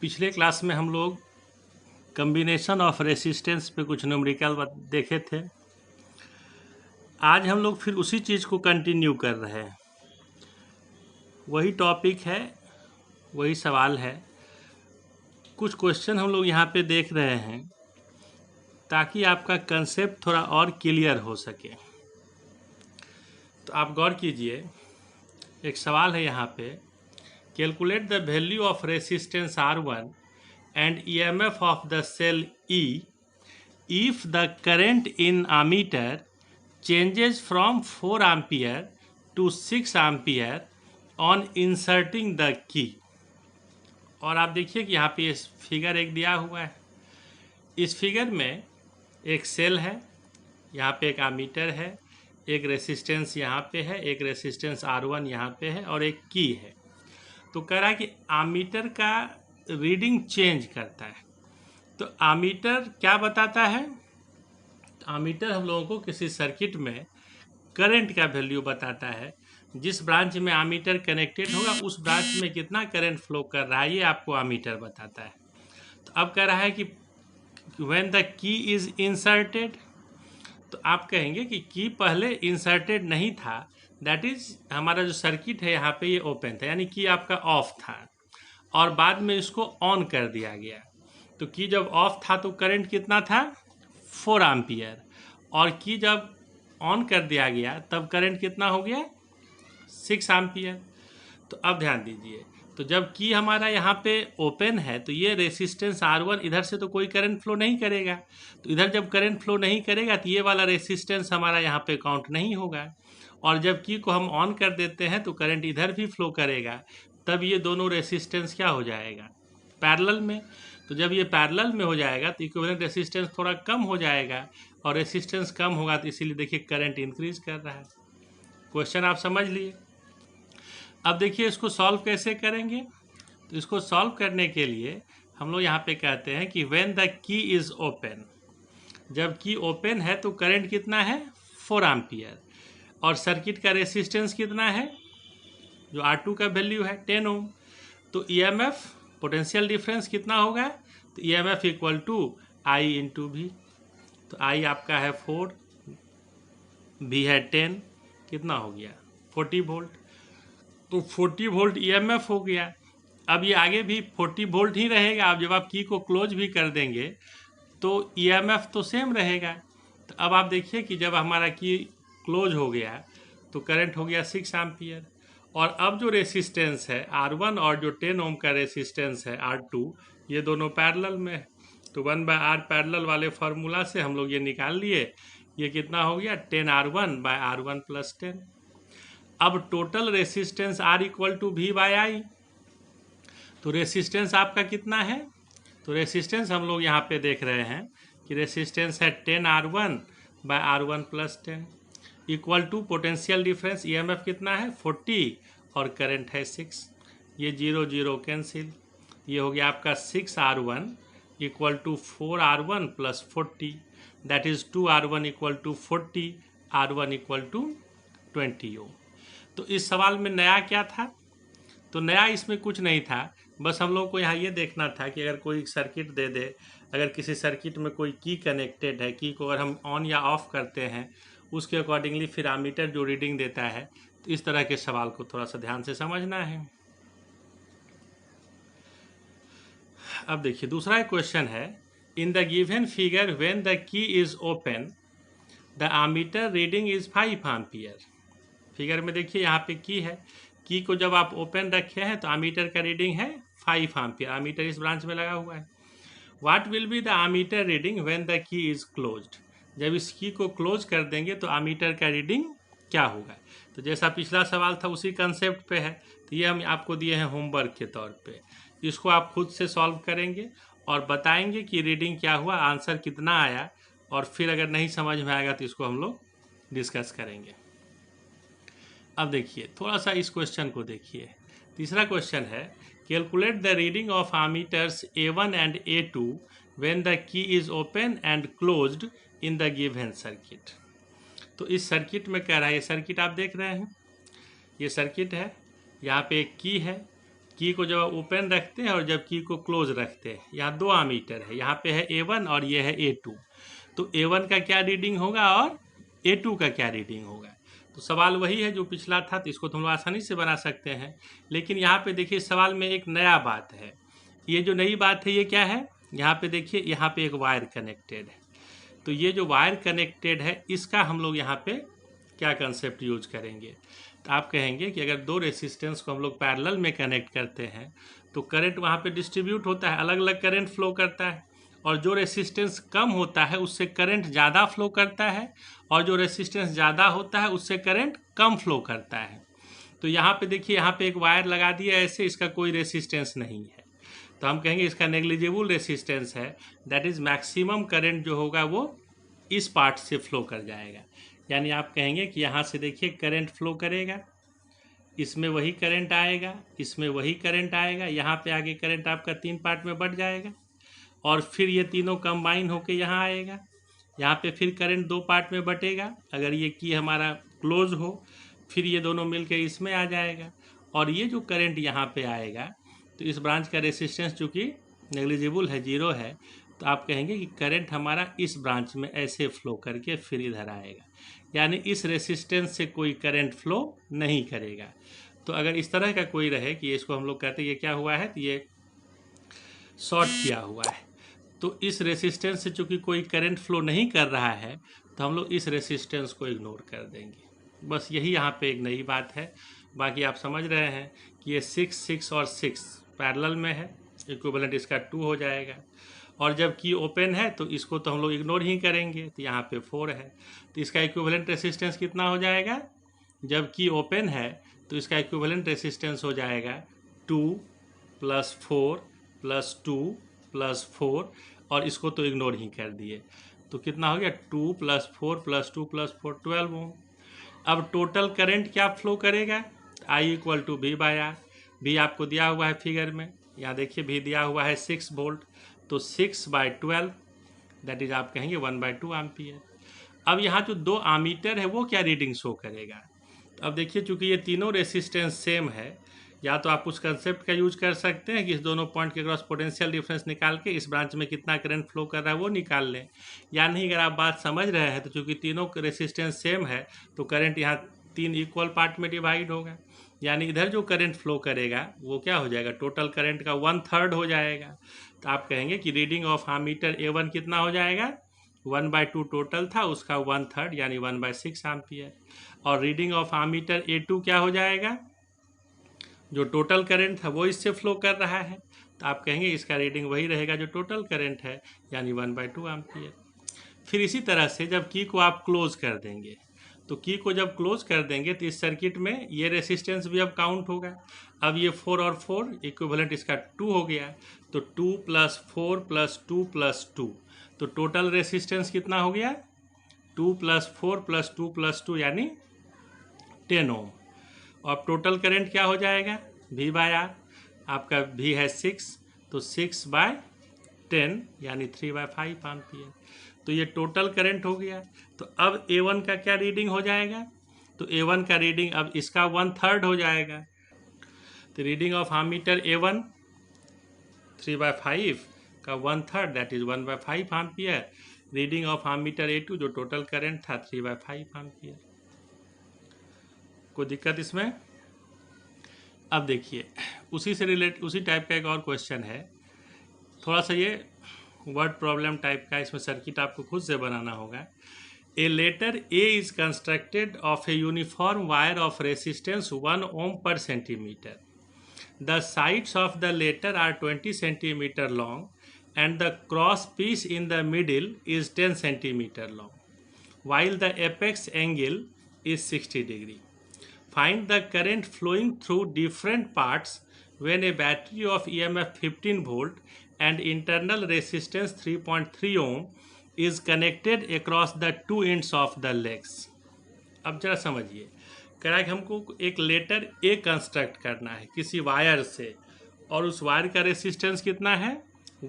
पिछले क्लास में हम लोग कम्बिनेशन ऑफ रेसिस्टेंस पे कुछ न्यूमेरिकल देखे थे। आज हम लोग फिर उसी चीज़ को कंटिन्यू कर रहे हैं। वही टॉपिक है, वही सवाल है। कुछ क्वेश्चन हम लोग यहाँ पे देख रहे हैं ताकि आपका कंसेप्ट थोड़ा और क्लियर हो सके। तो आप गौर कीजिए, एक सवाल है यहाँ पे, calculate the value of resistance R1 and EMF of the cell E if the current in ammeter changes from 4 ampere to 6 ampere on inserting the key। और आप देखिए कि यहाँ पे इस फिगर एक दिया हुआ है। इस फिगर में एक सेल है, यहाँ पे एक आमीटर है, एक रेसिस्टेंस यहाँ पे है, एक रेसिस्टेंस R1 यहाँ पे है और एक की है। तो कह रहा है कि आमीटर का रीडिंग चेंज करता है। तो आमीटर क्या बताता है? आमीटर हम लोगों को किसी सर्किट में करंट का वैल्यू बताता है। जिस ब्रांच में आमीटर कनेक्टेड होगा उस ब्रांच में कितना करंट फ्लो कर रहा है, ये आपको आमीटर बताता है। तो अब कह रहा है कि when the key is inserted, तो आप कहेंगे कि की पहले इंसर्टेड नहीं था, दैट इज हमारा जो सर्किट है यहाँ पे ये ओपन था, यानी की आपका ऑफ था और बाद में इसको ऑन कर दिया गया। तो की जब ऑफ था तो करंट कितना था? 4 एम्पियर। और की जब ऑन कर दिया गया तब करंट कितना हो गया? 6 एम्पियर। तो अब ध्यान दीजिए, तो जब की हमारा यहाँ पे ओपन है तो ये रेसिस्टेंस R1 इधर से तो कोई करंट फ्लो नहीं करेगा। तो इधर जब करंट फ्लो नहीं करेगा तो ये वाला रेसिस्टेंस हमारा यहाँ पे काउंट नहीं होगा। और जब की को हम ऑन कर देते हैं तो करंट इधर भी फ्लो करेगा, तब ये दोनों रेसिस्टेंस क्या हो जाएगा? पैरेलल में। तो जब ये पैरेलल में हो जाएगा तो इक्विवेलेंट रेसिस्टेंस थोड़ा कम हो जाएगा, और रेसिस्टेंस कम होगा तो इसीलिए देखिए करंट इंक्रीज कर रहा है। क्वेश्चन आप समझ लिए। अब देखिए इसको सॉल्व कैसे करेंगे। तो इसको सॉल्व करने के लिए हम लोग यहाँ पे कहते हैं कि when the key is open, जब की ओपन है तो करंट कितना है? 4 एम्पियर। और सर्किट का रेसिस्टेंस कितना है? जो R2 का वैल्यू है 10 ओम। तो EMF पोटेंशियल डिफरेंस कितना होगा? तो EMF equal to I into भी। तो I आपका है 4, भी है 10, कितना हो गया? 40 वोल्ट। तो 40 वोल्ट EMF हो गया। अब ये आगे भी 40 वोल्ट ही रहेगा। अब जब आप की को क्लोज भी कर देंगे तो EMF तो सेम रहेगा। तो अब आप देखिए कि जब हमारा की क्लोज हो गया तो करंट हो गया 6 एम्पियर। और अब जो रेसिस्टेंस है R1 और जो 10 ओम का रेसिस्टेंस है R2, ये दोनों पैरेलल में है। तो 1/R पैरेलल वाले फार्मूला से हम लोग ये निकाल लिए। ये कितना हो गया? 10R1/R1 + 10। अब total resistance R equal to V/I। तो रेसिस्टेंस आपका कितना है? तो रेसिस्टेंस हम लोग यहाँ पे देख रहे हैं कि रेसिस्टेंस है 10R1/R1 + 10 equal to potential difference EMF कितना है? 40 और करंट है 6। ये 0 0 कैंसिल। ये हो गया आपका 6R1 equal to 4R1 + 40, that is 2R1 equal to 40, R1 equal to 20 ohm. तो इस सवाल में नया क्या था? तो नया इसमें कुछ नहीं था, बस हम लोग को यहाँ ये देखना था कि अगर कोई सर्किट दे दे, अगर किसी सर्किट में कोई की कनेक्टेड है, की को अगर हम ऑन या ऑफ करते हैं उसके अकॉर्डिंगली फिर आमीटर जो रीडिंग देता है, तो इस तरह के सवाल को थोड़ा सा ध्यान से समझना है। अब देखिए दूसरा क्वेश्चन है, इन the given figure when the key is open the ammeter reading is 5 ampere. Figure में देखिए यहाँ पे की है, की को जब आप ओपन रखे हैं तो आमीटर का रीडिंग है 5 एम्पियर। आमीटर इस ब्रांच में लगा हुआ है। What will be the ammeter reading when the key is closed. जब इस की को क्लोज कर देंगे तो आमीटर का रीडिंग क्या होगा? तो जैसा पिछला सवाल था उसी कंसेप्ट पे है। तो ये हम आपको दिए हैं होमवर्क के तौर पे। इसको आप खुद से सॉल्व करेंगे और बताएंगे कि रीडिंग क्या हुआ, आंसर कितना आया, और फिर अगर नहीं समझ में आएगा तो इसको हम लोग डिस्कस करेंगे। अब देखिए थोड़ा सा इस क्वेश्चन को देखिए। तीसरा क्वेश्चन है, calculate the reading of ammeters A1 and A2 when the key is open and closed in the given circuit. तो इस सर्किट में कह रहा है, ये सर्किट आप देख रहे हैं, ये सर्किट है, यहाँ पे एक की है, की को जब ओपन रखते हैं और जब की को क्लोज रखते हैं, यहाँ 2 एमीटर है, यहाँ पे है A1 और ये है A2। तो A1 का क्या रीडिंग होगा और A2 का क्या रीडिंग होगा। तो सवाल वही है जो पिछला था, तो इसको तो हम लोग आसानी से बना सकते हैं। लेकिन यहाँ पे देखिए सवाल में एक नया बात है। ये जो नई बात है ये क्या है, यहाँ पे देखिए, यहाँ पे एक वायर कनेक्टेड है। तो ये जो वायर कनेक्टेड है इसका हम लोग यहाँ पे क्या कंसेप्ट यूज करेंगे। तो आप कहेंगे कि अगर 2 रेसिस्टेंस को हम लोग पैरेलल में कनेक्ट करते हैं तो करंट वहाँ पे डिस्ट्रीब्यूट होता है, अलग अलग करंट फ्लो करता है। और जो रेसिस्टेंस कम होता है उससे करंट ज़्यादा फ्लो करता है, और जो रेसिस्टेंस ज़्यादा होता है उससे करंट कम फ्लो करता है। तो यहाँ पे देखिए, यहाँ पे एक वायर लगा दिया ऐसे, इसका कोई रेसिस्टेंस नहीं है, तो हम कहेंगे इसका नेग्लिजिबल रेसिस्टेंस है। दैट इज़ मैक्सिमम करंट जो होगा वो इस पार्ट से फ्लो कर जाएगा। यानी आप कहेंगे कि यहाँ से देखिए करंट फ्लो करेगा, इसमें वही करंट आएगा, इसमें वही करंट आएगा, यहाँ पे आगे करंट आपका 3 पार्ट में बढ़ जाएगा, और फिर ये तीनों कंबाइन होके यहाँ आएगा। यहाँ पे फिर करंट 2 पार्ट में बटेगा, अगर ये की हमारा क्लोज हो, फिर ये दोनों मिलकर इसमें आ जाएगा, और ये जो करंट यहाँ पे आएगा, तो इस ब्रांच का रेसिस्टेंस चूँकि नेग्लिजिबल है, 0 है, तो आप कहेंगे कि करंट हमारा इस ब्रांच में ऐसे फ्लो करके फिर इधर आएगा। यानी इस रेसिस्टेंस से कोई करंट फ्लो नहीं करेगा। तो अगर इस तरह का कोई रहे कि इसको हम लोग कहते हैं ये क्या हुआ है, तो ये शॉर्ट किया हुआ है, तो इस रेसिस्टेंस से चूँकि कोई करंट फ्लो नहीं कर रहा है तो हम लोग इस रेसिस्टेंस को इग्नोर कर देंगे। बस यही यहाँ पे एक नई बात है। बाकी आप समझ रहे हैं कि ये 6, 6 और 6 पैरेलल में है, इक्विवेलेंट इसका 2 हो जाएगा। और जब की ओपन है तो इसको तो हम लोग इग्नोर ही करेंगे, तो यहाँ पे 4 है, तो इसका इक्विवेलेंट रेसिस्टेंस कितना हो जाएगा। जब की ओपन है तो इसका इक्विवेलेंट रेसिस्टेंस हो जाएगा 2 + 4 + 2 + 4, और इसको तो इग्नोर ही कर दिए, तो कितना हो गया 2 + 4 + 2 + 4 12 ओम। अब टोटल करंट क्या फ्लो करेगा, I = V/R। भी आपको दिया हुआ है फिगर में, यहाँ देखिए भी दिया हुआ है 6 वोल्ट, तो 6/12 दैट इज आप कहेंगे 1/2 एम्पियर। अब यहाँ जो 2 एमीटर है वो क्या रीडिंग शो करेगा। अब देखिए चूंकि ये तीनों रेसिस्टेंस सेम है, या तो आप उस कंसेप्ट का यूज कर सकते हैं कि इस दोनों पॉइंट के क्रॉस पोटेंशियल डिफरेंस निकाल के इस ब्रांच में कितना करंट फ्लो कर रहा है वो निकाल लें। या नहीं, अगर आप बात समझ रहे हैं तो चूंकि तीनों रेसिस्टेंस सेम है तो करंट यहाँ 3 इक्वल पार्ट में डिवाइड होगा, यानी इधर जो करंट फ्लो करेगा वो क्या हो जाएगा, टोटल करंट का 1/3 हो जाएगा। तो आप कहेंगे कि रीडिंग ऑफ एमीटर A1 कितना हो जाएगा, 1/2 टोटल था, उसका 1/3 यानी 1/6 एम्पियर। और रीडिंग ऑफ एमीटर A2 क्या हो जाएगा, जो टोटल करंट था वो इससे फ्लो कर रहा है, तो आप कहेंगे इसका रीडिंग वही रहेगा जो टोटल करंट है, यानी 1/2 एम्पियर। फिर इसी तरह से जब की को आप क्लोज कर देंगे, तो की को जब क्लोज कर देंगे तो इस सर्किट में ये रेसिस्टेंस भी अब काउंट होगा। अब ये 4 और 4 इक्विवेलेंट इसका 2 हो गया, तो 2 + 4 + 2 + 2, तो टोटल रेसिस्टेंस कितना हो गया, 2 + 4 + 2 + 2 यानी 10 ओम। और टोटल करंट क्या हो जाएगा, V/R। आपका V है 6, तो 6/10 यानी 3/5 एम्पियर। तो ये टोटल करंट हो गया। तो अब A1 का क्या रीडिंग हो जाएगा, तो A1 का रीडिंग अब इसका 1/3 हो जाएगा। तो रीडिंग ऑफ एमीटर A1 3/5 का 1/3 that is 1/5 ampere. Reading of ammeter A2 जो टोटल करंट था 3/5 एम्पियर। कोई दिक्कत इसमें। अब देखिए उसी से उसी टाइप का एक और क्वेश्चन है, थोड़ा सा ये वर्ड प्रॉब्लम टाइप का, इसमें सर्किट आपको खुद से बनाना होगा। A letter A is constructed of a uniform wire of resistance 1 ohm per centimeter. The sides of the letter are 20 centimeter long and the cross piece in the middle is 10 centimeter long, while the apex angle is 60 degree. Find the current flowing through different parts when a battery of EMF 15 volt and internal resistance 3.3 ohm is connected across the 2 ends of the legs. अब जरा समझिए, कह रहा है कि हमको एक letter ए construct करना है किसी वायर से, और उस वायर का रेसिस्टेंस कितना है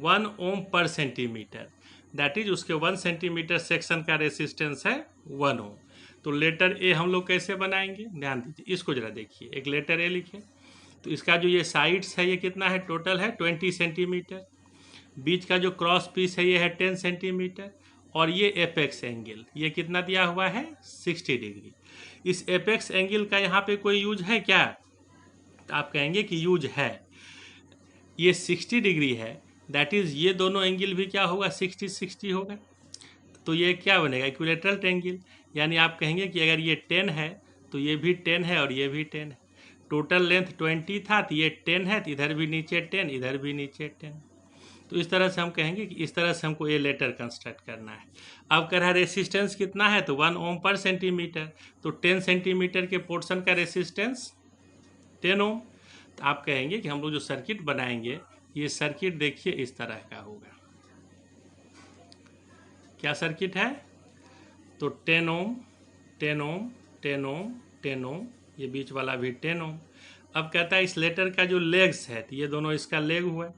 1 ohm per centimeter, that is उसके 1 सेंटीमीटर सेक्शन का रेसिस्टेंस है 1 ohm। तो लेटर ए हम लोग कैसे बनाएंगे, ध्यान दीजिए, इसको जरा देखिए। एक लेटर ए लिखे, तो इसका जो ये साइड्स है ये कितना है, टोटल है 20 सेंटीमीटर। बीच का जो क्रॉस पीस है ये है 10 सेंटीमीटर। और ये एपेक्स एंगल ये कितना दिया हुआ है, 60 डिग्री। इस एपेक्स एंगल का यहाँ पे कोई यूज है क्या, तो आप कहेंगे कि यूज है। ये 60 डिग्री है, दैट इज ये दोनों एंगल भी क्या होगा, 60-60 होगा। तो ये क्या बनेगा, इक्विलेटरल ट्रायंगल। यानी आप कहेंगे कि अगर ये 10 है तो ये भी 10 है और ये भी 10 है। टोटल लेंथ 20 था तो ये 10 है, तो इधर भी नीचे 10, इधर भी नीचे 10। तो इस तरह से हम कहेंगे कि इस तरह से हमको ये लेटर कंस्ट्रक्ट करना है। अब कह रहा है रेसिस्टेंस कितना है, तो 1 ओम पर सेंटीमीटर। तो 10 सेंटीमीटर के पोर्शन का रेसिस्टेंस 10 ओम। तो आप कहेंगे कि हम लोग जो सर्किट बनाएंगे, ये सर्किट देखिए इस तरह का होगा। क्या सर्किट है, तो 10 ओम 10 ओम 10 ओम 10 ओम, ये बीच वाला भी 10 ओम। अब कहता है इस लेटर का जो लेग्स है, तो ये दोनों इसका लेग हुआ।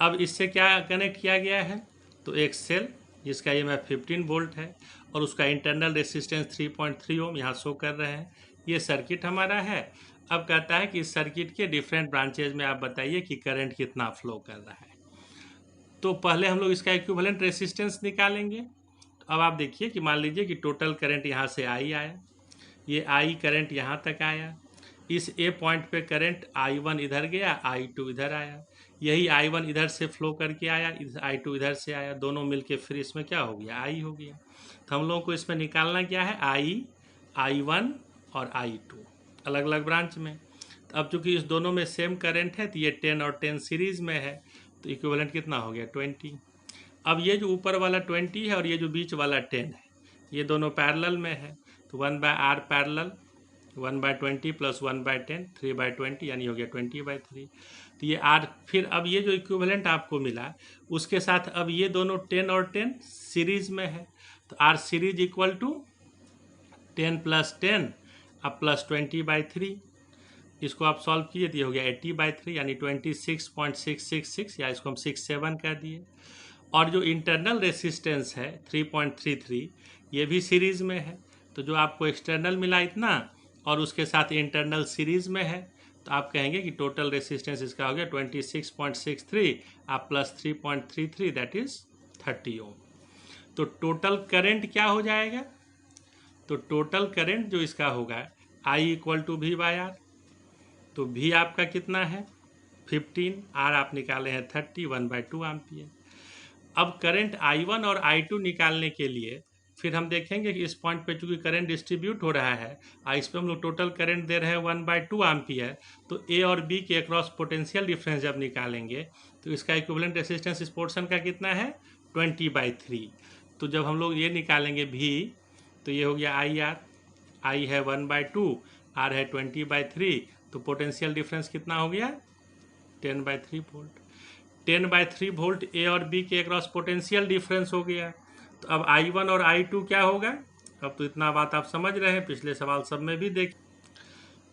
अब इससे क्या कनेक्ट किया गया है, तो एक सेल जिसका ये में 15 वोल्ट है और उसका इंटरनल रेसिस्टेंस 3.3 ओम यहाँ शो कर रहे हैं। ये सर्किट हमारा है। अब कहता है कि इस सर्किट के डिफरेंट ब्रांचेज में आप बताइए कि करंट कितना फ्लो कर रहा है। तो पहले हम लोग इसका इक्विवेलेंट रेसिस्टेंस निकालेंगे। तो अब आप देखिए कि मान लीजिए कि टोटल करंट यहाँ से आई आया, ये आई करंट यहाँ तक आया। इस ए पॉइंट पे करंट I1 इधर गया, I2 इधर आया। यही I1 इधर से फ्लो करके आया, I2 इधर से आया, दोनों मिलके फिर इसमें क्या हो गया, I हो गया। तो हम लोगों को इसमें निकालना क्या है, I1 और I2 अलग अलग ब्रांच में। तो अब चूंकि इस दोनों में सेम करंट है, तो ये 10 और 10 सीरीज में है, तो इक्विवेलेंट कितना हो गया, 20। अब ये जो ऊपर वाला 20 है और ये जो बीच वाला 10 है, ये दोनों पैरेलल में है। तो 1/R पैरेलल 1/20 प्लस 1/10 3/20 यानी हो गया 20/3। तो ये R, फिर अब ये जो इक्विवेलेंट आपको मिला उसके साथ अब ये दोनों 10 और 10 सीरीज में है। तो R सीरीज इक्वल टू 10 + 10 अब प्लस 20/3। इसको आप सॉल्व कीजिए तो ये हो गया 80/3 यानी 26.666, या इसको हम 67 कर दिए। और जो इंटरनल रेसिस्टेंस है 3.33 ये भी सीरीज में है। तो जो आपको एक्सटर्नल मिला इतना और उसके साथ इंटरनल सीरीज में है, तो आप कहेंगे कि टोटल रेसिस्टेंस इसका हो गया 26.63 आप प्लस 3.33 दैट इज 30 ओम। तो टोटल करंट क्या हो जाएगा, तो टोटल करंट जो इसका होगा I = V/R। तो V आपका कितना है 15, R आप निकाले हैं 30, 1/2 एम्पियर। अब करंट I1 और I2 निकालने के लिए फिर हम देखेंगे कि इस पॉइंट पे चूंकि करंट डिस्ट्रीब्यूट हो रहा है, इस पर हम लोग टोटल करंट दे रहे हैं 1/2 एम्पियर। तो A और B के अक्रॉस पोटेंशियल डिफरेंस जब निकालेंगे तो इसका इक्विवेलेंट रेसिस्टेंस इस पोर्शन का कितना है 20/3। तो जब हम लोग ये निकालेंगे V, तो ये हो गया IR, I है 1/2, R है 20/3, तो पोटेंशियल डिफरेंस कितना हो गया 10/3 वोल्ट। 10/3 वोल्ट ए और बी के अक्रॉस पोटेंशियल डिफरेंस हो गया। तो अब I1 और I2 क्या होगा, अब तो इतना बात आप समझ रहे हैं, पिछले सवाल सब में भी देख।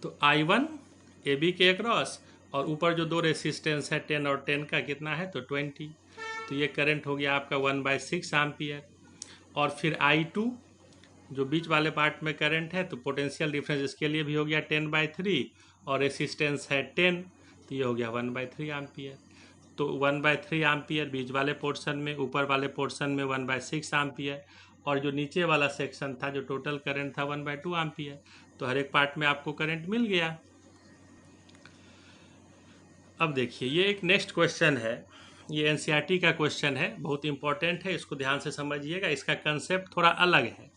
तो I1 ए बी के अक्रॉस और ऊपर जो दो रेसिस्टेंस है 10 और 10 का कितना है, तो 20। तो ये करंट हो गया आपका 1/6 एम्पियर। और फिर I2 जो बीच वाले पार्ट में करंट है, तो पोटेंशियल डिफरेंस इसके लिए भी हो गया 10/3 और रेसिस्टेंस है 10, तो ये हो गया 1/3 एम्पियर। तो 1/3 एम्पियर बीच वाले पोर्शन में, ऊपर वाले पोर्शन में 1/6 एम्पियर, और जो नीचे वाला सेक्शन था जो टोटल करंट था 1/2 एम्पियर। तो हर एक पार्ट में आपको करंट मिल गया। अब देखिए ये एक नेक्स्ट क्वेश्चन है, ये एनसीईआरटी का क्वेश्चन है, बहुत इंपॉर्टेंट है, इसको ध्यान से समझिएगा। इसका कंसेप्ट थोड़ा अलग है,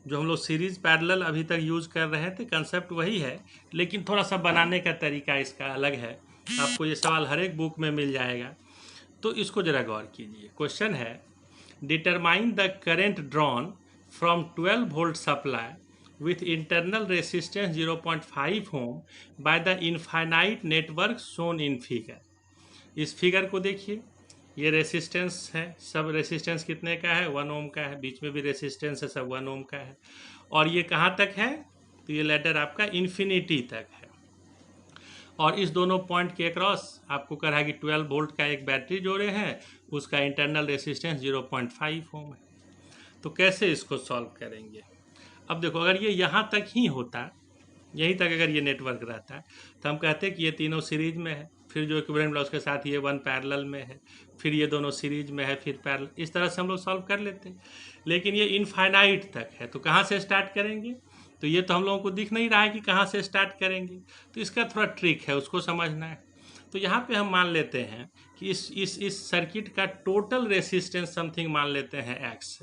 जो हम लोग सीरीज पैरेलल अभी तक यूज कर रहे थे कंसेप्ट वही है, लेकिन थोड़ा सा बनाने का तरीका इसका अलग है। आपको ये सवाल हर एक बुक में मिल जाएगा, तो इसको जरा गौर कीजिए। क्वेश्चन है, determine the current drawn from 12 volt supply with internal resistance 0.5 ohm by the infinite network shown in figure। इस फिगर को देखिए, ये रेसिस्टेंस है, सब रेसिस्टेंस कितने का है 1 ओम का है, बीच में भी रेसिस्टेंस है सब 1 ओम का है, और ये कहाँ तक है, तो ये लेटर आपका इन्फिनिटी तक है। और इस दोनों पॉइंट के अक्रॉस आपको कहा है कि 12 वोल्ट का एक बैटरी जोड़े हैं, उसका इंटरनल रेसिस्टेंस 0.5 ओम है। तो कैसे इसको सॉल्व करेंगे, अब देखो अगर ये यहाँ तक ही होता, यहीं तक अगर ये नेटवर्क रहता है तो हम कहते हैं कि ये तीनों सीरीज में है, फिर जो इक्विवेलेंट मिला उसके साथ ये 1 पैरेलल में है, फिर ये दोनों सीरीज में है, फिर पैरेलल, इस तरह से हम लोग सॉल्व कर लेते हैं। लेकिन ये इनफाइनाइट तक है, तो कहाँ से स्टार्ट करेंगे? तो ये तो हम लोगों को दिख नहीं रहा है कि कहाँ से स्टार्ट करेंगे, तो इसका थोड़ा ट्रिक है, उसको समझना है। तो यहाँ पे हम मान लेते हैं कि इस सर्किट का टोटल रेसिस्टेंस समथिंग मान लेते हैं एक्स,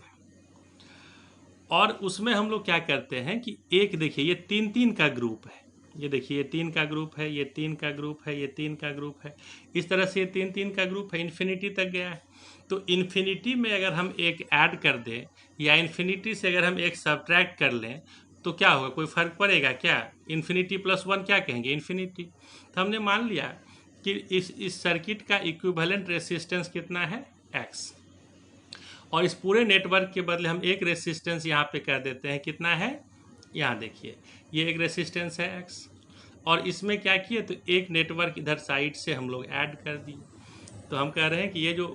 और उसमें हम लोग क्या करते हैं कि एक देखिए ये 3 का ग्रुप है, ये देखिए ये 3 का ग्रुप है, ये 3 का ग्रुप है, ये 3 का ग्रुप है, इस तरह से ये 3 का ग्रुप है, इन्फिनिटी तक गया है। तो इन्फिनिटी में अगर हम एक ऐड कर दें या इन्फिनिटी से अगर हम एक सब्ट्रैक्ट कर लें तो क्या होगा, कोई फर्क पड़ेगा क्या? इन्फिनिटी प्लस 1 क्या कहेंगे? इन्फिनिटी। तो हमने मान लिया कि इस सर्किट का इक्विवेलेंट रेसिस्टेंस कितना है? एक्स। और इस पूरे नेटवर्क के बदले हम एक रेसिस्टेंस यहाँ पे कह देते हैं, कितना है? यहाँ देखिए ये एक रेसिस्टेंस है एक्स, और इसमें क्या किए तो एक नेटवर्क इधर साइड से हम लोग ऐड कर दिए। तो हम कह रहे हैं कि ये जो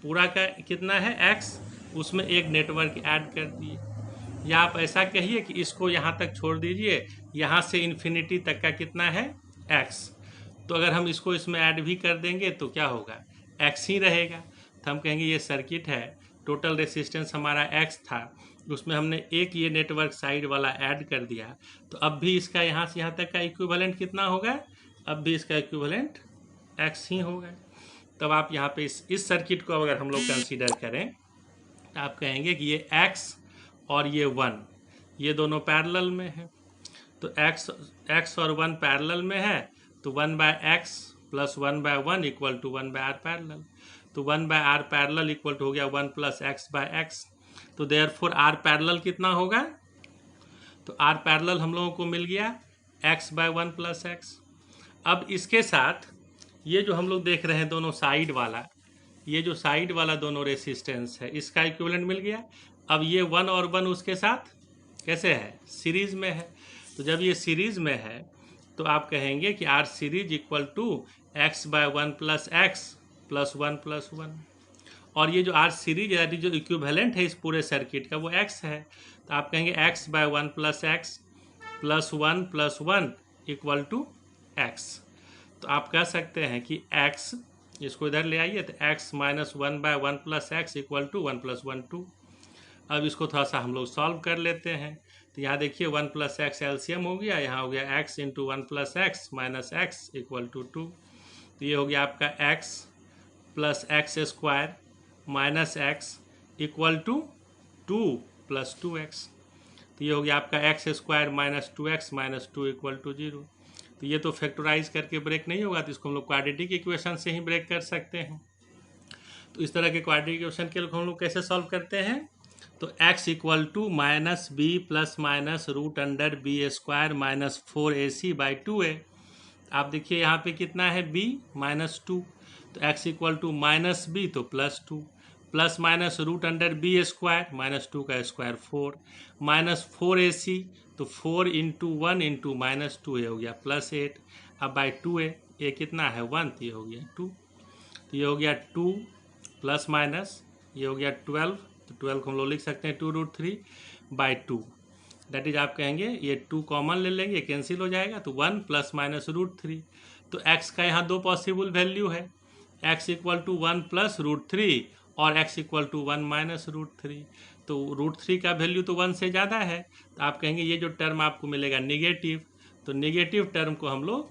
पूरा का कितना है एक्स, उसमें एक नेटवर्क ऐड कर दिए। या आप ऐसा कहिए कि इसको यहाँ तक छोड़ दीजिए, यहाँ से इन्फिनिटी तक का कितना है? एक्स। तो अगर हम इसको इसमें ऐड भी कर देंगे तो क्या होगा? एक्स ही रहेगा। तो हम कहेंगे ये सर्किट है, टोटल रेसिस्टेंस हमारा एक्स था, उसमें हमने एक ये नेटवर्क साइड वाला ऐड कर दिया, तो अब भी इसका यहाँ से यहाँ तक का इक्विवेलेंट कितना होगा? अब भी इसका इक्विवेलेंट एक्स ही होगा। तब आप यहाँ पे इस सर्किट को अगर हम लोग कंसीडर करें तो आप कहेंगे कि ये एक्स और ये 1 ये दोनों पैरेलल में है। तो x और 1 पैरेलल में है, तो 1/x plus 1/1 equal to 1/r parallel. तो 1/r पैरेलल इक्वल टू हो गया 1 प्लस x/x। तो देयरफॉर r पैरेलल कितना होगा? तो r पैरेलल हम लोगों को मिल गया x/1 प्लस x। अब इसके साथ ये जो हम लोग देख रहे हैं दोनों साइड वाला, ये जो साइड वाला दोनों रेसिस्टेंस है, इसका इक्विवेलेंट मिल गया। अब ये 1 और 1 उसके साथ कैसे है? सीरीज में है। तो जब ये सीरीज में है तो आप कहेंगे कि R series equal to x/1 plus x plus 1 plus 1। और ये जो आर सीरीज यानी जो इक्विवेलेंट है इस पूरे सर्किट का वो x है, तो आप कहेंगे x/1 plus x plus 1 plus 1 equal to x। तो आप कह सकते हैं कि x, इसको इधर ले आइए, तो x minus 1/1 plus x equal to 1 plus 1 2। अब इसको थोड़ा सा हम लोग सॉल्व कर लेते हैं। तो यहाँ देखिए 1 प्लस एक्स एलसीएम हो गया, यहाँ हो गया x into 1 plus x minus x equal to 2। तो ये हो गया आपका x plus x square minus x equal to 2 plus 2x। तो ये हो गया आपका x square minus 2x minus 2 equal to 0। तो ये तो फैक्टराइज करके ब्रेक नहीं होगा, तो इसको हम लोग क्वाड्रेटिक इक्वेशन से ही ब्रेक कर सकते हैं। तो इस तरह के क्वाड्रेटिक इक्वेशन के हम लोग कैसे सॉल्व करते हैं? तो x equal to minus b plus minus root under b square minus 4ac/2a। आप देखिए यहाँ पे कितना है b माइनस 2, तो x equal to minus b तो plus 2 plus minus root under b square minus 2 का स्क्वायर 4 माइनस 4ac, तो 4 इंटू 1 इंटू माइनस 2 ये हो गया प्लस 8। अब बाई 2a, ये कितना है 1, तो ये हो गया 2। तो ये हो गया 2 प्लस माइनस ये हो गया 12, तो 12 को हम लोग लिख सकते हैं 2√3/2। दैट इज आप कहेंगे ये 2 कॉमन ले लेंगे, कैंसिल हो जाएगा, तो 1 प्लस माइनस √3। तो x का यहाँ दो पॉसिबल वैल्यू है, x इक्वल टू 1 प्लस √3 और x इक्वल टू 1 माइनस √3। तो √3 का वैल्यू तो 1 से ज़्यादा है, तो आप कहेंगे ये जो टर्म आपको मिलेगा निगेटिव, तो निगेटिव टर्म को हम लोग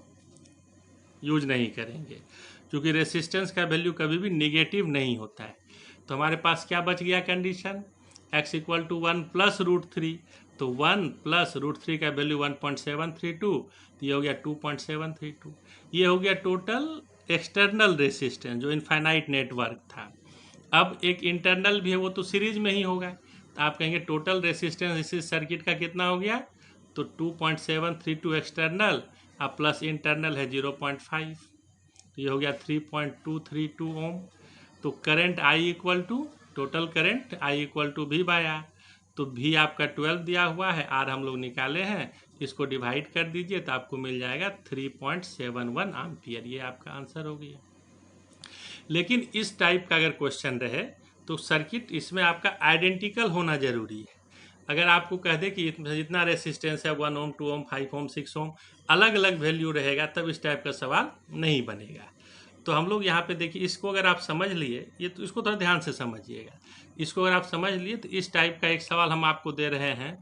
यूज नहीं करेंगे, क्योंकि रेसिस्टेंस का वैल्यू कभी भी निगेटिव नहीं होता है। तो हमारे पास क्या बच गया condition? x equal to 1 plus √3, तो 1 प्लस √3 का वैल्यू 1.732, तो ये हो गया 2.732। ये हो गया टोटल एक्सटर्नल रेसिस्टेंस जो इनफाइनाइट नेटवर्क था। अब एक इंटरनल भी है, वो तो सीरीज में ही होगा, तो आप कहेंगे टोटल रेसिस्टेंस इस सर्किट का कितना हो गया? तो 2.732 एक्सटर्नल अब प्लस इंटरनल है 0.5, तो ये हो गया 3.232 ओम। तो current I equal to total current I equal to V/R, तो V आपका 12 दिया हुआ है, R हम लोग निकाले हैं, इसको डिवाइड कर दीजिए तो आपको मिल जाएगा 3.71 एम्पियर। ये आपका आंसर हो गया। लेकिन इस टाइप का अगर क्वेश्चन रहे तो सर्किट इसमें आपका आइडेंटिकल होना जरूरी है। अगर आपको कह दे कि जितना रेसिस्टेंस है 1 ओम 2 ओम 5 ओम 6 ओम अलग अलग वैल्यू रहेगा, तब इस टाइप का सवाल नहीं बनेगा। तो हम लोग यहाँ पे देखिए, इसको अगर आप समझ लिए, ये तो इसको थोड़ा ध्यान से समझिएगा। इसको अगर आप समझ लिए तो इस टाइप का एक सवाल हम आपको दे रहे हैं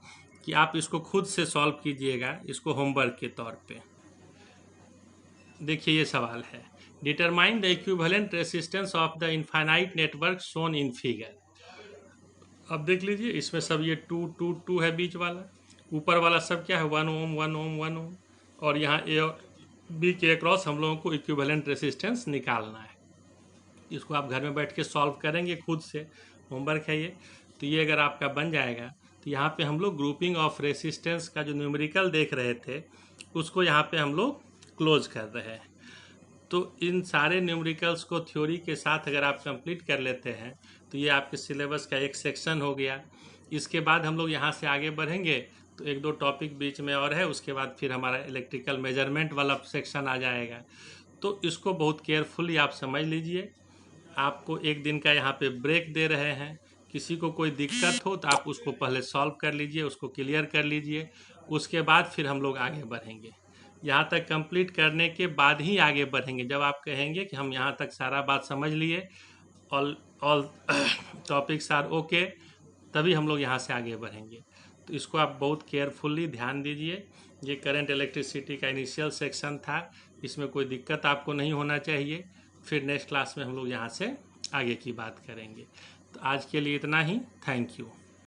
कि आप इसको खुद से सॉल्व कीजिएगा, इसको होमवर्क के तौर पे। देखिए ये सवाल है, determine the equivalent resistance of the infinite network shown in figure. अब देख लीजिए, इसमें सब ये 2 है बीच वाला, ऊपर वाला सब क्या है 1 ओम 1 ओम 1 ओम, और यहाँ ए और बी के अक्रॉस हम लोगों को इक्विवेलेंट रेसिस्टेंस निकालना है। इसको आप घर में बैठ के सॉल्व करेंगे खुद से, होमवर्क है ये। तो ये अगर आपका बन जाएगा तो यहाँ पे हम लोग ग्रुपिंग ऑफ रेसिस्टेंस का जो न्यूमेरिकल देख रहे थे उसको यहाँ पे हम लोग क्लोज कर रहे हैं। तो इन सारे न्यूमेरिकल्स को थ्योरी के साथ अगर आप कंप्लीट कर लेते हैं तो ये आपके सिलेबस का एक सेक्शन हो गया। इसके बाद हम लोग यहाँ से आगे बढ़ेंगे तो 1-2 टॉपिक बीच में और है, उसके बाद फिर हमारा इलेक्ट्रिकल मेजरमेंट वाला सेक्शन आ जाएगा। तो इसको बहुत केयरफुली आप समझ लीजिए। आपको 1 दिन का यहाँ पे ब्रेक दे रहे हैं, किसी को कोई दिक्कत हो तो आप उसको पहले सॉल्व कर लीजिए, उसको क्लियर कर लीजिए, उसके बाद फिर हम लोग आगे बढ़ेंगे। यहाँ तक कंप्लीट करने के बाद ही आगे बढ़ेंगे, जब आप कहेंगे कि हम यहाँ तक सारा बात समझ लिए, ऑल टॉपिक्स आर ओके, तभी हम लोग यहाँ से आगे बढ़ेंगे। तो इसको आप बहुत केयरफुली ध्यान दीजिए। ये करंट इलेक्ट्रिसिटी का इनिशियल सेक्शन था, इसमें कोई दिक्कत आपको नहीं होना चाहिए। फिर नेक्स्ट क्लास में हम लोग यहाँ से आगे की बात करेंगे। तो आज के लिए इतना ही, थैंक यू।